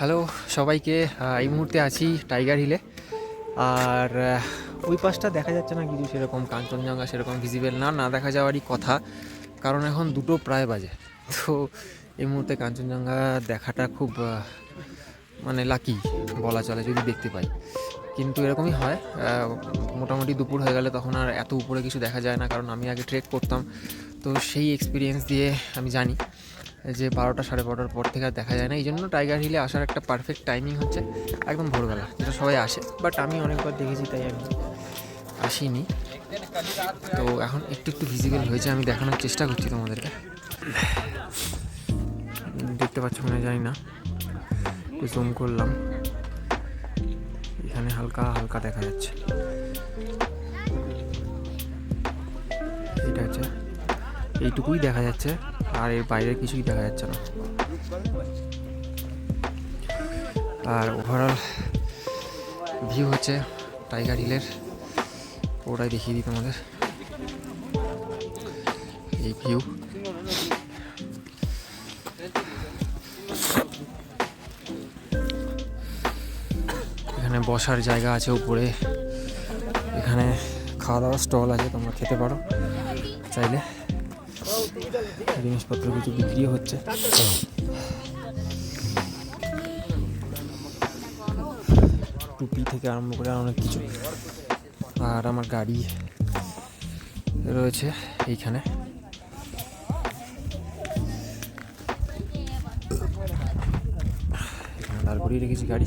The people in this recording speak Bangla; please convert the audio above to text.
হ্যালো সবাইকে। এই মুহূর্তে আছি টাইগার হিলে। আর ওই পাশটা দেখা যাচ্ছে না কিছু সেরকম, কাঞ্চনজঙ্ঘা সেরকম ভিজিবল না দেখা যাওয়ারই কথা, কারণ এখন 2টো প্রায় বাজে। তো এই মুহূর্তে কাঞ্চনজঙ্ঘা দেখাটা খুব মানে লাকি বলা চলে যদি দেখতে পাই। কিন্তু এরকমই হয়, মোটামুটি দুপুর হয়ে গেলে তখন আর এত উপরে কিছু দেখা যায় না, কারণ আমি আগে ট্রেক করতাম। তো সেই এক্সপিরিয়েন্স দিয়ে আমি জানি যে 12টা 12:30টার পর থেকে আর দেখা যায় না। এই জন্য টাইগার হিলে আসার একটা পারফেক্ট টাইমিং হচ্ছে একদম ভোরবেলা, যেটা সবাই আসে, বাট আমি অনেকবার দেখেছি তাই আমি আসিনি। তো এখন একটু একটু ভিজিবল হয়েছে, আমি দেখানোর চেষ্টা করছি তোমাদেরকে। দেখতে পাচ্ছ কিনা জানি না, একটু জুম করলাম, এখানে হালকা হালকা দেখা যাচ্ছে। এটা হচ্ছে এইটুকুই দেখা যাচ্ছে, আর এর বাইরে কিছুই দেখা যাচ্ছে না। আর ওভারঅল ভিউ হচ্ছে টাইগার হিলের, ওটাই দেখিয়ে দিই তোমাদের। এই ভিউ, এখানে বসার জায়গা আছে উপরে, এখানে খাওয়া দাওয়ার স্টল আছে, তোমরা খেতে পারো চাইলে। জিনিসপত্র কিছু বিক্রি হচ্ছে। টুপি থেকে আরম্ভ করে অনেক কিছু। আর আমার গাড়ি রয়েছে এইখানে, দাঁড় করিয়ে রেখেছি গাড়ি।